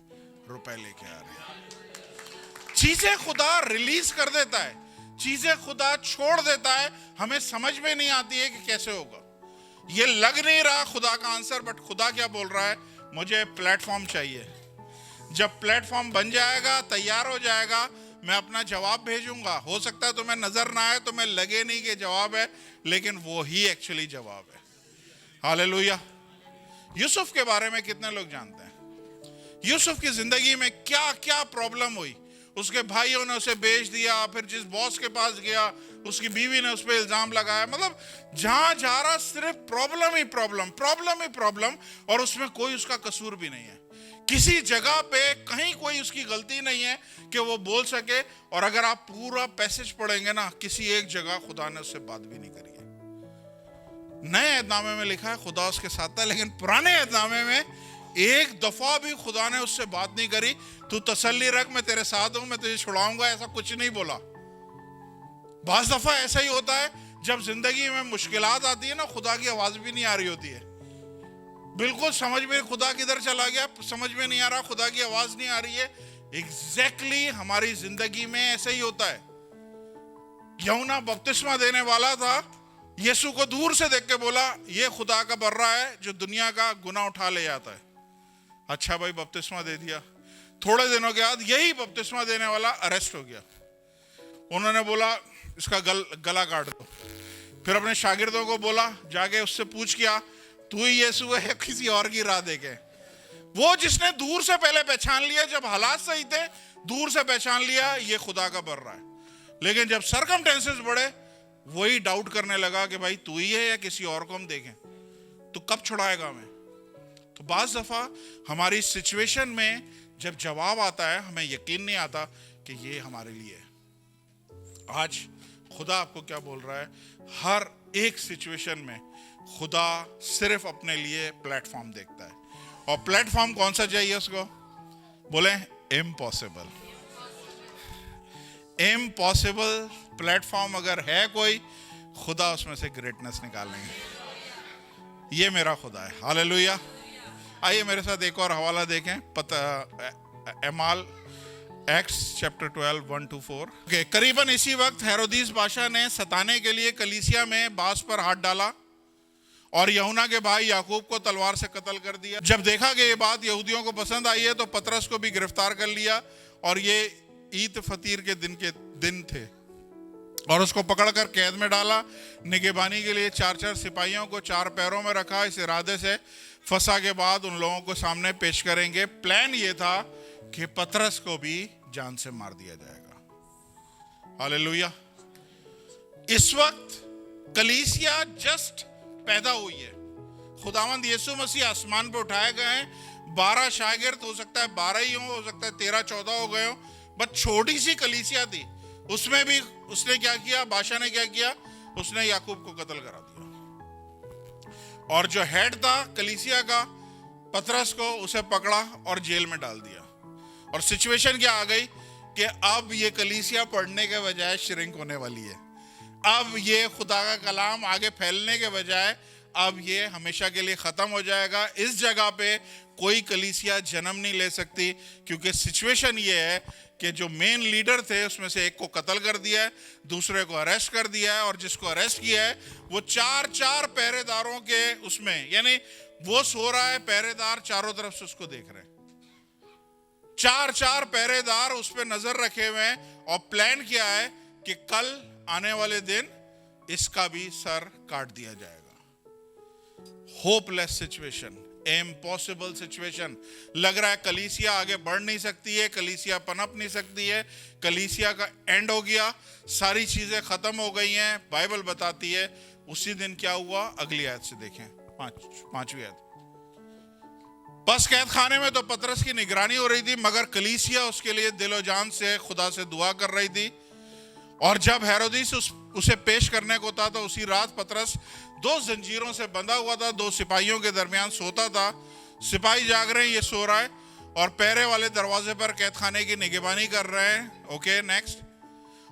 रुपए लेके आ रहे हैं। चीजें खुदा रिलीज कर देता है, चीजें खुदा छोड़ देता है, हमें समझ में नहीं आती है कि कैसे होगा। ये लग नहीं रहा खुदा का आंसर, बट खुदा क्या बोल रहा है, मुझे प्लेटफॉर्म चाहिए। जब प्लेटफॉर्म बन जाएगा, तैयार हो जाएगा, मैं अपना जवाब भेजूंगा। हो सकता है तुम्हें नजर ना आए, तुम्हें लगे नहीं कि जवाब है, लेकिन वो ही एक्चुअली जवाब है। हालेलुया। यूसुफ के बारे में कितने लोग जानते हैं? यूसुफ की जिंदगी में क्या क्या प्रॉब्लम हुई। उसके भाइयों ने उसे बेच दिया, फिर जिस बॉस के पास गया उसकी बीवी ने उस पर इल्जाम लगाया। मतलब जहां जा रहा सिर्फ प्रॉब्लम ही प्रॉब्लम, प्रॉब्लम ही प्रॉब्लम, और उसमें कोई उसका कसूर भी नहीं है। किसी जगह पे कहीं कोई उसकी गलती नहीं है कि वो बोल सके। और अगर आप पूरा पैसेज पढ़ेंगे ना, किसी एक जगह खुदा ने उससे बात भी नहीं करी है। नए ऐहदनामे में लिखा है खुदा उसके साथ था, लेकिन पुराने ऐहदनामे में एक दफा भी खुदा ने उससे बात नहीं करी, तू तसल्ली रख, मैं तेरे साथ हूं, मैं तुझे छुड़ाऊंगा, ऐसा कुछ नहीं बोला। बाज दफा ऐसा ही होता है, जब जिंदगी में मुश्किलात आती है ना, खुदा की आवाज भी नहीं आ रही होती है। बिल्कुल समझ में खुदा किधर चला गया, समझ में नहीं आ रहा, खुदा की आवाज नहीं आ रही है। एग्जैक्टली हमारी जिंदगी में ऐसा ही होता है। यूहन्ना बपतिस्मा देने वाला था, यीशु को दूर से देख के बोला, ये खुदा का बर्रा है जो दुनिया का गुनाह उठा ले जाता है। अच्छा भाई, बपतिस्मा दे दिया। थोड़े दिनों के बाद यही बपतिस्मा देने वाला अरेस्ट हो गया। उन्होंने बोला इसका गला काट दो। फिर अपने शागिर्दों को बोला, जाके उससे पूछ किया, तू ही यीशु है या किसी और की राह देखे। वो जिसने दूर से पहले पहचान लिया, जब हालात सही थे, दूर से पहचान लिया ये खुदा का बर्रा है। लेकिन जब सरकमस्टेंसेस बढ़े, वही डाउट करने लगा कि भाई तू ही है या किसी और को हम देखें, तो कब छुड़ाएगा हमें। तो बाज़ दफा हमारी सिचुएशन में जब जवाब आता है, हमें यकीन नहीं आता कि ये हमारे लिए है। आज खुदा आपको क्या बोल रहा है, हर एक सिचुएशन में खुदा सिर्फ अपने लिए प्लेटफॉर्म देखता है। और प्लेटफॉर्म कौन सा चाहिए उसको? बोले इम्पॉसिबल। इम्पॉसिबल प्लेटफॉर्म अगर है कोई, खुदा उसमें से ग्रेटनेस निकालेंगे। ये मेरा खुदा है। हालेलुया। आइए मेरे साथ एक और हवाला देखें, एमाल एक्ट्स चैप्टर 12 1-4। करीबन इसी वक्त हेरोदीस बादशाह ने सताने के लिए कलीसिया में बांस पर हाथ डाला और यूहन्ना के भाई याकूब को तलवार से कत्ल कर दिया। जब देखा कि ये बात यहूदियों को पसंद आई है, तो पतरस को भी गिरफ्तार कर लिया। और ये ईद फतीर के दिन थे, और उसको पकड़कर कैद में डाला। निगहबानी के लिए 4-4 सिपाहियों को 4 पैरों में रखा, इस इरादे से फसा के बाद उन लोगों को सामने पेश करेंगे। प्लान ये था कि पतरस को भी जान से मार दिया जाएगा। हालेलुया। इस वक्त कलीसिया जस्ट पैदा हुई है। खुदावंद यीशु मसीह आसमान पे उठाए गए हैं। 12 शागिर्द, हो सकता है 12 ही हो सकता है 13-14 हो गए हो, बस छोटी सी कलीसिया थी। उसमें भी उसने क्या किया, बादशाह ने क्या किया, उसने याकूब को कत्ल करा दिया। और जो हेड था कलीसिया का, पतरस को, उसे पकड़ा और जेल में डाल दिया। और सिचुएशन क्या आ गई कि अब ये कलीसिया पढ़ने के बजाय श्रिंक होने वाली है। अब ये खुदा का कलाम आगे फैलने के बजाय अब ये हमेशा के लिए खत्म हो जाएगा। इस जगह पे कोई कलीसिया जन्म नहीं ले सकती, क्योंकि सिचुएशन ये है कि जो मेन लीडर थे उसमें से एक को कत्ल कर दिया है, दूसरे को अरेस्ट कर दिया है, और जिसको अरेस्ट किया है वो 4-4 पहरेदारों के उसमें, यानी वो सो रहा है, पहरेदार चारों तरफ से उसको देख रहे हैं। 4-4 पहरेदार उस पर नजर रखे हुए हैं। और प्लान क्या है कि कल आने वाले दिन इसका भी सर काट दिया जाएगा। Hopeless situation, impossible situation. लग रहा है कलीसिया आगे बढ़ नहीं सकती है, कलीसिया पनप नहीं सकती है, कलीसिया का एंड हो गया, सारी चीजें खत्म हो गई हैं। बाइबल बताती है उसी दिन क्या हुआ, अगली आयत से देखें, पांचवी आयत। बस कैद खाने में तो पतरस की निगरानी हो रही थी, मगर कलीसिया उसके लिए दिलो जान से खुदा से दुआ कर रही थी। और जब हेरोदिस उसे पेश करने को था तो उसी रात पतरस 2 जंजीरों से बंधा हुआ था, 2 सिपाहियों के दरमियान सोता था। सिपाही जाग रहे हैं, ये सो रहा है, और पहरे वाले दरवाजे पर कैद खाने की निगरानी कर रहे हैं। Okay, next.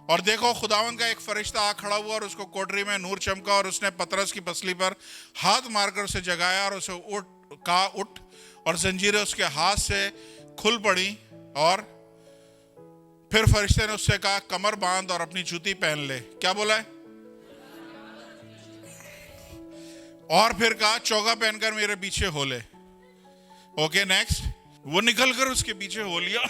और देखो, खुदावन का एक फरिश्ता आ खड़ा हुआ और उसको कोठरी में नूर चमका, और उसने पतरस की पसली पर हाथ मारकर उसे जगाया और उसे उठ, और जंजीरें उसके हाथ से खुल पड़ी। और फिर फरिश्ते ने उससे कहा, कमर बांध और अपनी जूती पहन ले। क्या बोला है? और फिर कहा, चौगा पहनकर मेरे पीछे हो ले। Okay, next. वो निकलकर उसके पीछे हो लिया,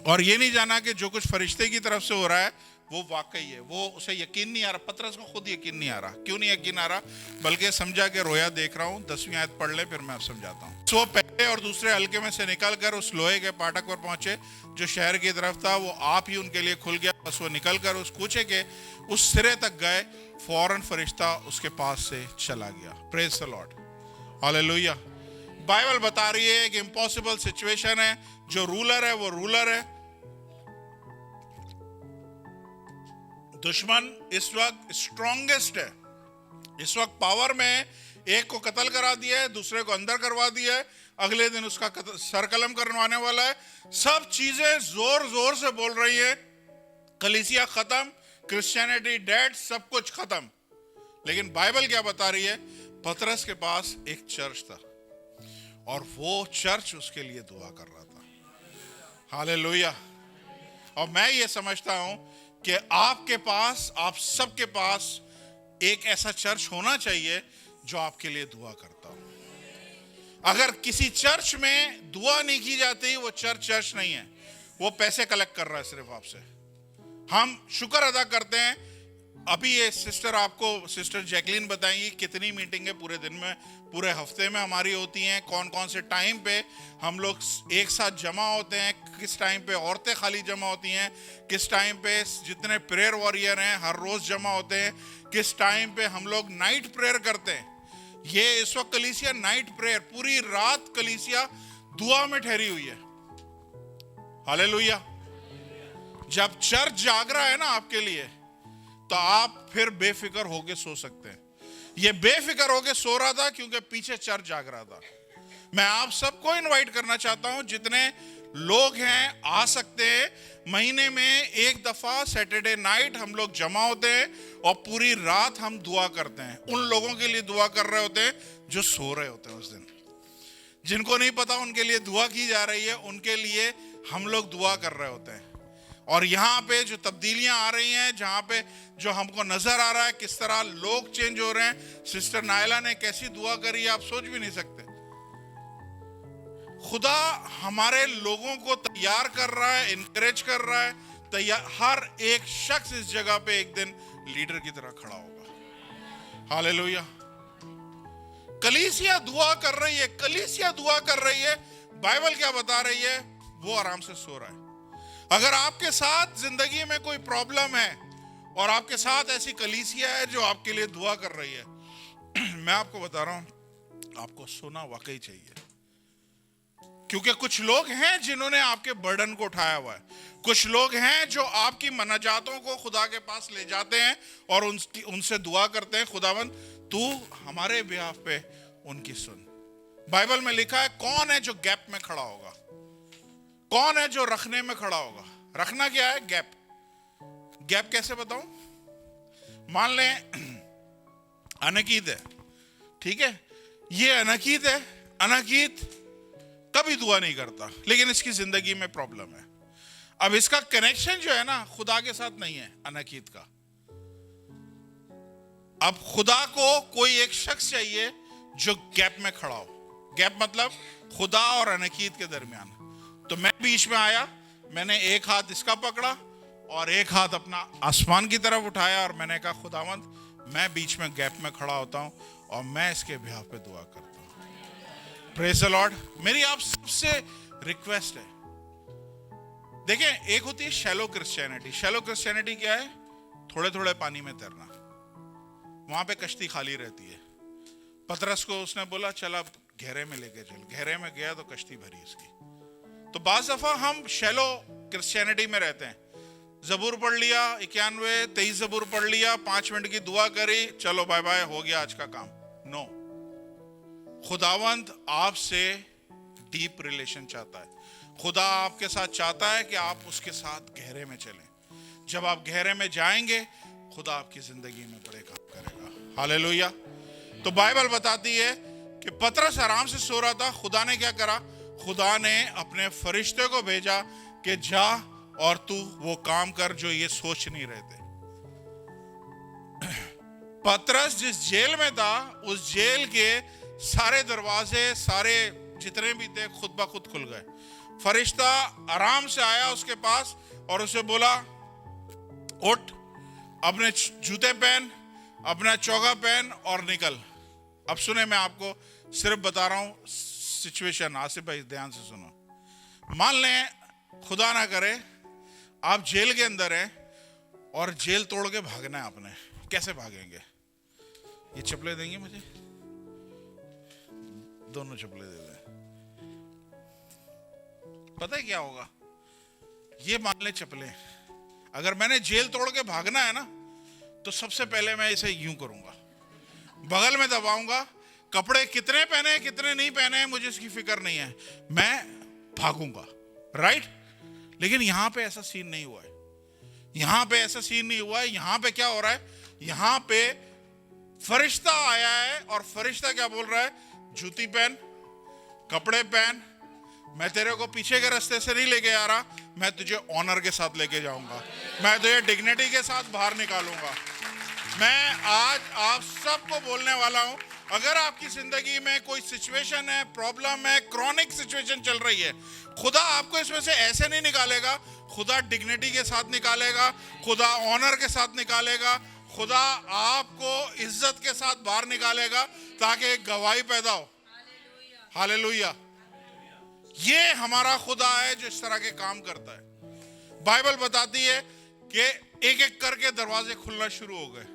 और ये नहीं जाना कि जो कुछ फरिश्ते की तरफ से हो रहा है वो वाकई है। वो उसे यकीन नहीं आ रहा, पतरस को खुद यकीन नहीं आ रहा। क्यों नहीं यकीन आ रहा? बल्कि समझा कि रोया देख रहा हूं। 10वीं आयत पढ़ ले, फिर मैं अब समझाता हूं। सो पहले और दूसरे हल्के में से निकलकर उस लोहे के फाटक पर पहुंचे जो शहर की तरफ था। वो आप ही उनके लिए खुल गया। बस वो निकलकर उस कूचे के उस सिरे तक गए, फौरन फरिश्ता उसके पास से चला गया। Praise the Lord, hallelujah. Bible बता रही है कि इम्पॉसिबल सिचुएशन है, जो रूलर है वो रूलर है। दुश्मन इस वक्त स्ट्रॉन्गेस्ट है, इस वक्त पावर में। एक को कत्ल करा दिया है, दूसरे को अंदर करवा दिया है, अगले दिन उसका सरकलम करवाने वाला है। सब चीजें जोर जोर से बोल रही है कलीसिया खत्म, क्रिश्चियनिटी डेड, सब कुछ खत्म। लेकिन बाइबल क्या बता रही है? पतरस के पास एक चर्च था, और वो चर्च उसके लिए दुआ कर रहा था। हालेलुया। और मैं ये समझता हूं कि आपके पास, आप सबके पास एक ऐसा चर्च होना चाहिए जो आपके लिए दुआ करता हो। अगर किसी चर्च में दुआ नहीं की जाती, वो चर्च नहीं है, वो पैसे कलेक्ट कर रहा है सिर्फ आपसे। हम शुक्र अदा करते हैं। अभी ये सिस्टर जैकलीन बताएंगी कितनी मीटिंगें पूरे दिन में, पूरे हफ्ते में हमारी होती हैं, कौन कौन से टाइम पे हम लोग एक साथ जमा होते हैं, किस टाइम पे औरतें खाली जमा होती हैं, किस टाइम पे जितने प्रेयर वॉरियर हैं हर रोज जमा होते हैं, किस टाइम पे हम लोग नाइट प्रेयर करते हैं। ये इस वक्त कलीसिया नाइट प्रेयर, पूरी रात कलीसिया दुआ में ठहरी हुई है। हालेलुया। जब चर्च जाग रहा है ना आपके लिए, तो आप फिर बेफिक्र होके सो सकते हैं। ये बेफिक्र होके सो रहा था क्योंकि पीछे चर्च जाग रहा था। मैं आप सबको इनवाइट करना चाहता हूं, जितने लोग हैं आ सकते हैं। महीने में एक दफा सैटरडे नाइट हम लोग जमा होते हैं और पूरी रात हम दुआ करते हैं। उन लोगों के लिए दुआ कर रहे होते हैं जो सो रहे होते हैं उस दिन। जिनको नहीं पता उनके लिए दुआ की जा रही है, उनके लिए हम लोग दुआ कर रहे होते हैं। और यहाँ पे जो तब्दीलियां आ रही हैं, जहाँ पे जो हमको नजर आ रहा है किस तरह लोग चेंज हो रहे हैं। सिस्टर नायला ने कैसी दुआ करी है आप सोच भी नहीं सकते। खुदा हमारे लोगों को तैयार कर रहा है, इनकरेज कर रहा है, तैयार। हर एक शख्स इस जगह पे एक दिन लीडर की तरह खड़ा होगा। हालेलुया। कलीसिया दुआ कर रही है, कलीसिया दुआ कर रही है। बाइबल क्या बता रही है? वो आराम से सो रहा है। अगर आपके साथ जिंदगी में कोई प्रॉब्लम है और आपके साथ ऐसी कलीसिया है जो आपके लिए दुआ कर रही है, मैं आपको बता रहा हूं, आपको सोना वाकई चाहिए। क्योंकि कुछ लोग हैं जिन्होंने आपके बर्डन को उठाया हुआ है। कुछ लोग हैं जो आपकी मनाजातों को खुदा के पास ले जाते हैं और उनसे दुआ करते हैं, खुदावंद तू हमारे बिहाफ पे उनकी सुन। बाइबल में लिखा है कौन है जो गैप में खड़ा होगा, कौन है जो रखने में खड़ा होगा। रखना क्या है? गैप। गैप कैसे बताऊं? मान लें अनकीत है, ठीक है, ये अनकीत है। अनकीत कभी दुआ नहीं करता, लेकिन इसकी जिंदगी में प्रॉब्लम है। अब इसका कनेक्शन जो है ना खुदा के साथ नहीं है अनकीत का। अब खुदा को कोई एक शख्स चाहिए जो गैप में खड़ा हो। गैप मतलब खुदा और अनकीत के दरमियान। तो मैं बीच में आया, मैंने एक हाथ इसका पकड़ा और एक हाथ अपना आसमान की तरफ उठाया और मैंने कहा खुदावंद मैं बीच में गैप में खड़ा होता हूं और मैं इसके बिहाफ पे दुआ करता हूं। Praise the Lord. मेरी आप सबसे रिक्वेस्ट है, देखें, एक होती है शैलो क्रिश्चियनिटी। शैलो क्रिश्चियनिटी क्या है? थोड़े थोड़े पानी में तैरना। वहां पे कश्ती खाली रहती है। पतरस को उसने बोला चल अब गहरे में लेके चल। गहरे में गया तो कश्ती भरी इसकी। तो बाज़ दफा हम शैलो क्रिश्चियनिटी में रहते हैं। ज़बूर पढ़ लिया 91, 23 ज़बूर पढ़ लिया, 5 मिनट की दुआ करी, चलो बाय बाय, हो गया आज का काम। नो, खुदावंद आपसे डीप रिलेशन चाहता है। खुदा आपके साथ चाहता है कि आप उसके साथ गहरे में चलें। जब आप गहरे में जाएंगे, खुदा आपकी जिंदगी में बड़े काम करेगा। हालेलुया। तो बाइबल बताती है कि पतरस आराम से सो रहा था। खुदा ने क्या करा? खुदा ने अपने फरिश्ते को भेजा कि जा और तू वो काम कर जो ये सोच नहीं रहे थे। पतरस जिस जेल में था, उस जेल के सारे दरवाजे, सारे जितने भी थे, खुद ब खुद खुल गए। फरिश्ता आराम से आया उसके पास और उसे बोला उठ, अपने जूते पहन, अपना चौगा पहन और निकल। अब सुने, मैं आपको सिर्फ बता रहा हूं सिचुएशन। आसिफ भाई ध्यान से सुनो। मान लें, खुदा ना करे, आप जेल के अंदर हैं और जेल तोड़ के भागना है आपने। कैसे भागेंगे? ये चप्पलें देंगे मुझे? दोनों चप्पलें दे दें। पता है क्या होगा? ये मान ले चप्पलें, अगर मैंने जेल तोड़ के भागना है ना, तो सबसे पहले मैं इसे यूं करूंगा, बगल में दबाऊंगा। कपड़े कितने पहने कितने नहीं पहने मुझे इसकी फिक्र नहीं है, मैं भागूंगा। राइट? लेकिन यहां पे ऐसा सीन नहीं हुआ है। यहां पे ऐसा सीन नहीं हुआ है। यहां पे क्या हो रहा है? यहां पे फरिश्ता आया है और फरिश्ता क्या बोल रहा है? जूती पहन, कपड़े पहन, मैं तेरे को पीछे के रास्ते से नहीं लेके आ रहा, मैं तुझे ऑनर के साथ लेके जाऊंगा, मैं तुझे डिग्निटी के साथ बाहर निकालूंगा। मैं आज आप सबको बोलने वाला हूं, अगर आपकी जिंदगी में कोई सिचुएशन है, प्रॉब्लम है, क्रॉनिक सिचुएशन चल रही है, खुदा आपको इसमें से ऐसे नहीं निकालेगा। खुदा डिग्निटी के साथ निकालेगा, खुदा ऑनर के साथ निकालेगा, खुदा आपको इज्जत के साथ बाहर निकालेगा ताकि एक गवाही पैदा हो। हालेलुया। ये हमारा खुदा है जो इस तरह के काम करता है। बाइबल बताती है कि एक एक करके दरवाजे खुलना शुरू हो गए।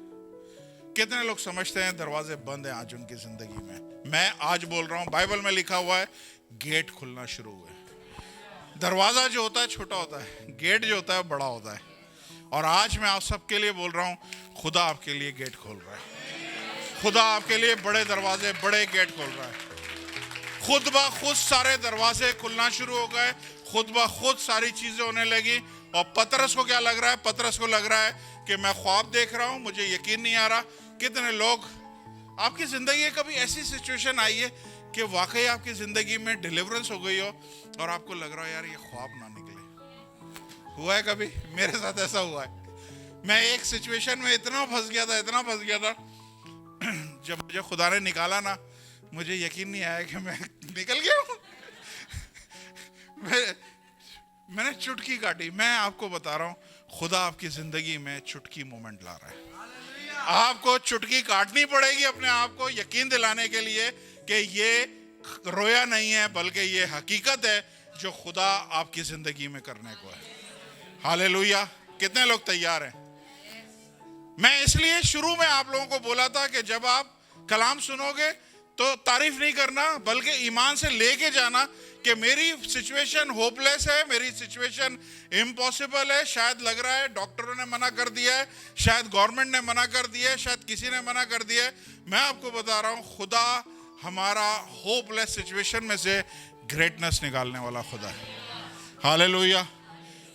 कितने लोग समझते हैं दरवाजे बंद हैं आज उनकी जिंदगी में? मैं आज बोल रहा हूं, बाइबल में लिखा हुआ है गेट खुलना शुरू हुए। दरवाजा जो होता है छोटा होता है, गेट जो होता है बड़ा होता है। और आज मैं आप सबके लिए बोल रहा हूं, खुदा आपके लिए गेट खोल रहा है। खुदा आपके लिए बड़े दरवाजे, बड़े गेट खोल रहा है। खुद ब खुद सारे दरवाजे खुलना शुरू हो गए, खुद ब खुद सारी चीजें होने लगी। और पतरस को क्या लग रहा है? पतरस को लग रहा है कि मैं ख्वाब देख रहा हूं, मुझे यकीन नहीं आ रहा। कितने लोग आपकी जिंदगी में कभी ऐसी सिचुएशन आई है कि वाकई आपकी जिंदगी में डिलीवरेंस हो गई हो और आपको लग रहा है यार ये ख्वाब ना निकले? हुआ है कभी? मेरे साथ ऐसा हुआ है। मैं एक सिचुएशन में इतना फंस गया था जब मुझे खुदा ने निकाला ना, मुझे यकीन नहीं आया कि मैं निकल गया हूं। मैंने चुटकी काटी। मैं आपको बता रहा हूं, खुदा आपकी जिंदगी में चुटकी मोमेंट ला रहा है। आपको चुटकी काटनी पड़ेगी अपने आप को यकीन दिलाने के लिए कि ये रोया नहीं है, बल्कि ये हकीकत है जो खुदा आपकी जिंदगी में करने को है। हालेलुया। कितने लोग तैयार हैं? मैं इसलिए शुरू में आप लोगों को बोला था कि जब आप कलाम सुनोगे तो तारीफ नहीं करना, बल्कि ईमान से लेके जाना कि मेरी सिचुएशन होपलेस है, मेरी सिचुएशन इम्पॉसिबल है। शायद लग रहा है डॉक्टरों ने मना कर दिया है, शायद गवर्नमेंट ने मना कर दिया है, शायद किसी ने मना कर दिया है। मैं आपको बता रहा हूं, खुदा हमारा होपलेस सिचुएशन में से ग्रेटनेस निकालने वाला खुदा है। हालेलुया।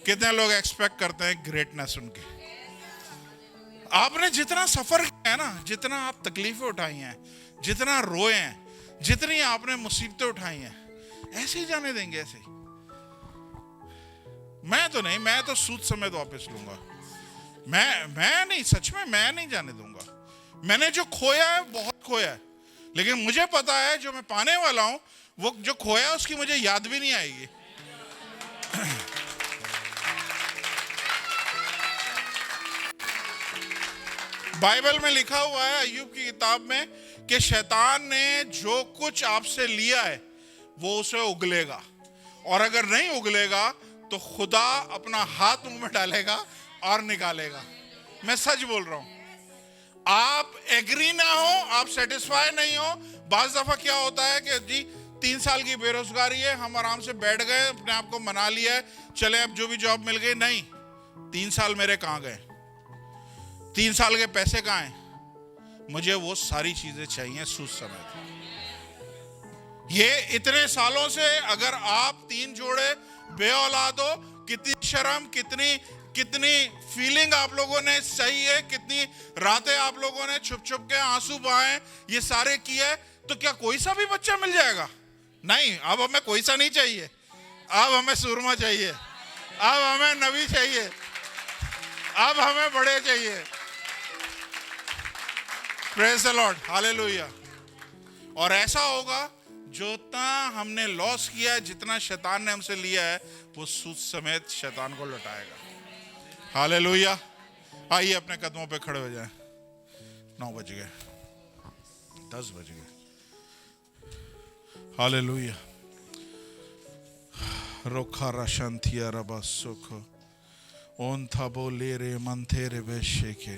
कितने लोग एक्सपेक्ट करते हैं ग्रेटनेस उनके? आपने जितना सफर किया है ना, जितना आप तकलीफें उठाई हैं, जितना रोए हैं, जितनी आपने मुसीबतें उठाई हैं, ऐसे ही जाने देंगे? ऐसे ही? मैं तो नहीं, मैं तो सूद समेत वापस लूंगा। मैं नहीं, सच में मैं नहीं जाने दूंगा। मैंने जो खोया है बहुत खोया है, लेकिन मुझे पता है जो मैं पाने वाला हूं, वो जो खोया है उसकी मुझे याद भी नहीं आएगी। बाइबल में लिखा हुआ है अय्यूब की किताब में कि शैतान ने जो कुछ आपसे लिया है वो उसे उगलेगा, और अगर नहीं उगलेगा तो खुदा अपना हाथ मुंह में डालेगा और निकालेगा। मैं सच बोल रहा हूं। आप एग्री ना हो, आप सेटिस्फाई नहीं हो। बाज दफा क्या होता है कि जी 3 साल की बेरोजगारी है, हम आराम से बैठ गए, अपने आप को मना लिया है, चले अब जो भी जॉब मिल गई। नहीं, 3 साल मेरे कहां गए, 3 साल के पैसे कहां हैं? मुझे वो सारी चीजें चाहिए सूद समेत। ये इतने सालों से अगर आप 3 जोड़े बे औलाद हो, कितनी शर्म, कितनी फीलिंग आप लोगों ने सही है, कितनी रातें आप लोगों ने छुप छुप के आंसू बहाए, ये सारे किए, तो क्या कोई सा भी बच्चा मिल जाएगा? नहीं, अब हमें कोई सा नहीं चाहिए, अब हमें सुरमा चाहिए, अब हमें नबी चाहिए, अब हमें बड़े चाहिए। Praise the Lord, hallelujah. और ऐसा होगा जितना हमने लॉस किया है, जितना शैतान ने हमसे लिया है, वो सूद समेत शैतान को लौटाएगा। हालेलुया। आइए अपने कदमों पे खड़े हो जाएं। 9 बज गए, 10 बज गए। हालेलुया। रोखा रशंथिया रबा सुख ओन था बोले रे मन थे रे बेशे के।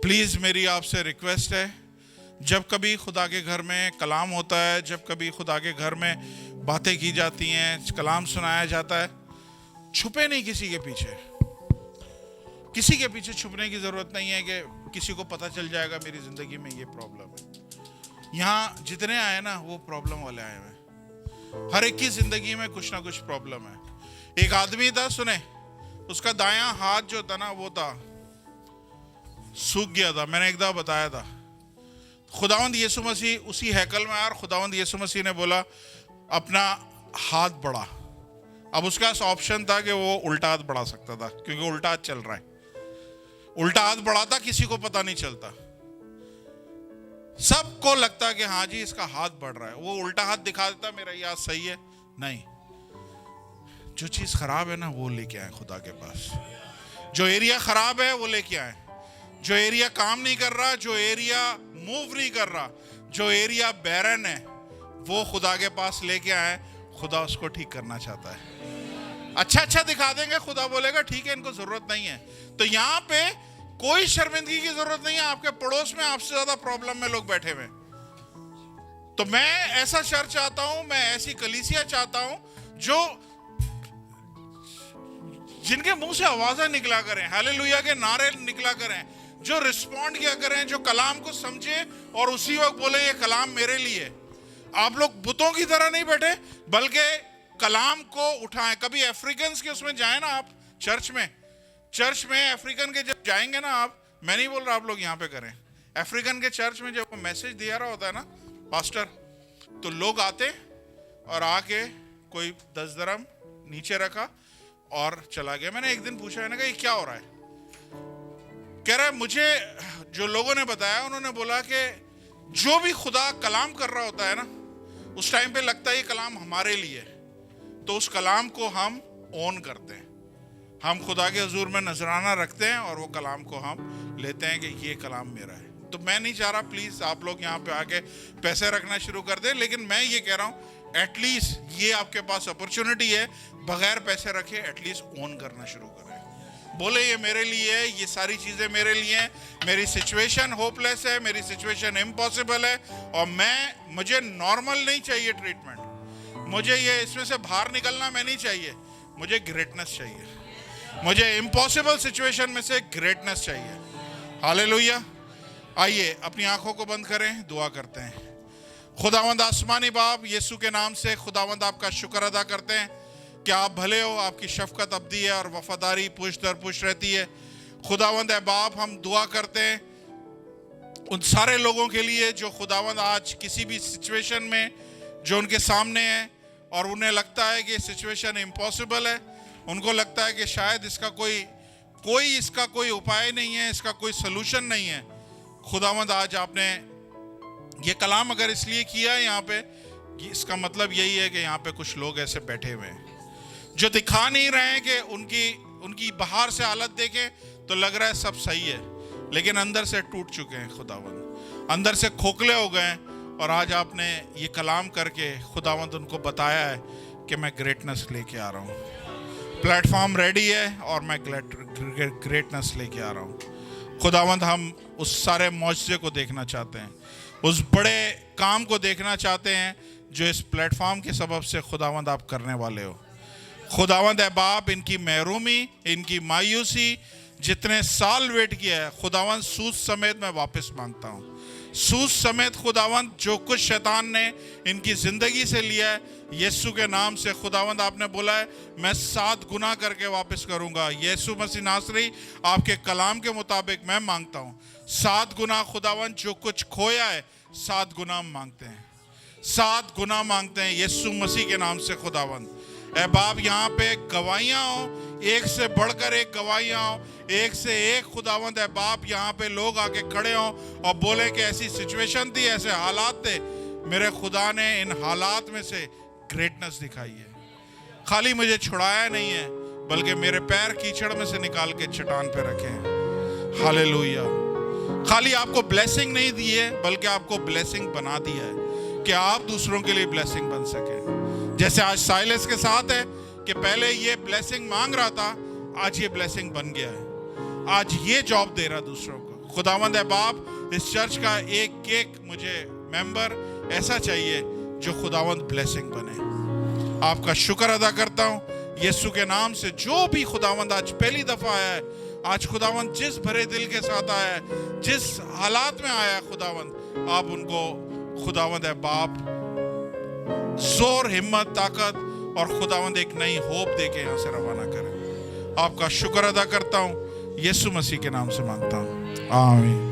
प्लीज मेरी आपसे रिक्वेस्ट है, जब कभी खुदा के घर में कलाम होता है, जब कभी खुदा के घर में बातें की जाती हैं, कलाम सुनाया जाता है, छुपे नहीं किसी के पीछे। किसी के पीछे छुपने की जरूरत नहीं है कि किसी को पता चल जाएगा मेरी जिंदगी में ये प्रॉब्लम है। यहाँ जितने आए ना वो प्रॉब्लम वाले आए हैं। हर एक की जिंदगी में कुछ ना कुछ प्रॉब्लम है। एक आदमी था, सुने, उसका दायां हाथ जो था ना वो था सूख गया था। मैंने एक दफा बताया था। खुदावंद यीशु मसीह उसी हैकल में आया और खुदावंद यीशु मसीह ने बोला अपना हाथ बढ़ा। अब उसके पास ऑप्शन था कि वो उल्टा हाथ बढ़ा सकता था, क्योंकि उल्टा हाथ चल रहा है। उल्टा हाथ बढ़ाता, किसी को पता नहीं चलता, सबको लगता कि हाँ जी इसका हाथ बढ़ रहा है। वो उल्टा हाथ दिखा देता, मेरा ये हाथ सही है। नहीं, जो चीज खराब है ना वो लेके आए खुदा के पास। जो एरिया खराब है वो लेके आए। जो एरिया काम नहीं कर रहा, जो एरिया मूव नहीं कर रहा, जो एरिया बैरन है, वो खुदा के पास लेके आए। खुदा उसको ठीक करना चाहता है। अच्छा दिखा देंगे, खुदा बोलेगा ठीक है इनको जरूरत नहीं है। तो यहाँ पे कोई शर्मिंदगी की जरूरत नहीं है। आपके पड़ोस में आपसे ज्यादा प्रॉब्लम में लोग बैठे हुए। तो मैं ऐसा चर्च चाहता हूं, मैं ऐसी कलीसिया चाहता हूं जो जिनके मुंह से आवाजें निकला करें, हालेलुया के नारे निकला करें, जो रिस्पॉन्ड किया करें, जो कलाम को समझे और उसी वक्त बोले ये कलाम मेरे लिए। आप लोग बुतों की तरह नहीं बैठे, बल्कि कलाम को उठाएं। कभी अफ्रीकन के उसमें जाए ना आप, चर्च में अफ्रीकन के जब जाएंगे ना आप, मैं नहीं बोल रहा आप लोग यहाँ पे करें, अफ्रीकन के चर्च में जब वो मैसेज दिया रहा होता है ना पास्टर, तो लोग आते और आके कोई 10 दरम नीचे रखा और चला गया। मैंने एक दिन पूछा, मैंने कहा ये क्या हो रहा है? कह रहा है मुझे जो लोगों ने बताया, उन्होंने बोला कि जो भी खुदा कलाम कर रहा होता है ना, उस टाइम पे लगता है ये कलाम हमारे लिए, तो उस कलाम को हम ओन करते हैं, हम खुदा के हुजूर में नजराना रखते हैं और वो कलाम को हम लेते हैं कि ये कलाम मेरा है। तो मैं नहीं चाह रहा प्लीज आप लोग यहाँ पे आके पैसे रखना शुरू कर दें, लेकिन मैं ये कह रहा हूँ एटलीस्ट ये आपके पास अपॉर्चुनिटी है, बगैर पैसे रखे एटलीस्ट ओन करना शुरू करें। बोले ये मेरे लिए है, ये सारी चीजें मेरे लिए हैं, मेरी सिचुएशन होपलेस है, मेरी सिचुएशन इम्पॉसिबल है, और मुझे नॉर्मल नहीं चाहिए ट्रीटमेंट, मुझे ये इसमें से बाहर निकलना मैं नहीं चाहिए, मुझे ग्रेटनेस चाहिए, मुझे इम्पॉसिबल सिचुएशन में से ग्रेटनेस चाहिए। हालेलुया। आइए अपनी आंखों को बंद करें, दुआ करते हैं। खुदावंद आसमानी बाप, यीशु के नाम से खुदावंद आपका शुक्र अदा करते हैं कि आप भले हो, आपकी शफकत अब्दी है और वफादारी पुश दर पुश रहती है। खुदावंद है बाप, हम दुआ करते हैं उन सारे लोगों के लिए जो खुदावंद आज किसी भी सिचुएशन में जो उनके सामने है और उन्हें लगता है कि सिचुएशन इम्पॉसिबल है, उनको लगता है कि शायद इसका कोई उपाय नहीं है, इसका कोई सलूशन नहीं है। खुदावंद आज आपने ये कलाम अगर इसलिए किया है यहाँ पे, इसका मतलब यही है कि यहाँ पे कुछ लोग ऐसे बैठे हुए हैं जो दिखा नहीं रहे हैं कि उनकी बाहर से हालत देखें तो लग रहा है सब सही है, लेकिन अंदर से टूट चुके हैं खुदावंद, अंदर से खोखले हो गए हैं। और आज आपने ये कलाम करके खुदावंद उनको बताया है कि मैं ग्रेटनेस लेके आ रहा हूँ। प्लेटफॉर्म रेडी है और मैं ग्रेटनेस लेके आ रहा हूँ। खुदावंद हम उस सारे मौजज़े को देखना चाहते हैं, उस बड़े काम को देखना चाहते हैं जो इस प्लेटफॉर्म के सबब से खुदावंद आप करने वाले हो। खुदावंद है बाप, इनकी महरूमी, इनकी मायूसी, जितने साल वेट किया है खुदावंद, सूद समेत मैं वापस मांगता हूँ। सूद समेत खुदावंद जो कुछ शैतान ने इनकी ज़िंदगी से लिया है, यीशु के नाम से खुदावंद आपने बोला है मैं 7 गुना करके वापस करूँगा। यीशु मसीह नासरी आपके कलाम के मुताबिक मैं मांगता हूँ 7 गुना। खुदावंद जो कुछ खोया है 7 गुना मांगते हैं, 7 गुना मांगते हैं यीशु मसीह के नाम से। खुदावंद ऐ बाप, यहाँ पे गवाहियाँ हो, एक से बढ़कर एक गवाहियाँ हो, एक से एक खुदावंद है बाप, यहाँ पे लोग आके खड़े हों और बोले कि ऐसी सिचुएशन थी, ऐसे हालात थे, मेरे खुदा ने इन हालात में से ग्रेटनेस दिखाई है। खाली मुझे छुड़ाया नहीं है, बल्कि मेरे पैर कीचड़ में से निकाल के चट्टान पे रखे हैं। हालेलुया। खाली आपको ब्लेसिंग नहीं दी है, बल्कि आपको ब्लेसिंग बना दिया है कि आप दूसरों के लिए ब्लेसिंग बन सके। जैसे आज साइलस के साथ है कि पहले ये ब्लेसिंग मांग रहा था, आज ये ब्लेसिंग बन गया है, आज ये जॉब दे रहा दूसरों को। खुदावंद है बाप, इस चर्च का एक एक मुझे मेंबर ऐसा चाहिए जो खुदावंद ब्लेसिंग बने। आपका शुक्र अदा करता हूँ यीशु के नाम से। जो भी खुदावंद आज पहली दफा आया है, आज खुदावंद जिस भरे दिल के साथ आया है, जिस हालात में आया है खुदावंद, आप उनको खुदावंद है बाप जोर, हिम्मत, ताकत और खुदावंद एक नई होप देके यहाँ से रवाना करें। आपका शुक्र अदा करता हूँ, यीशु मसीह के नाम से मांगता हूँ, आमीन।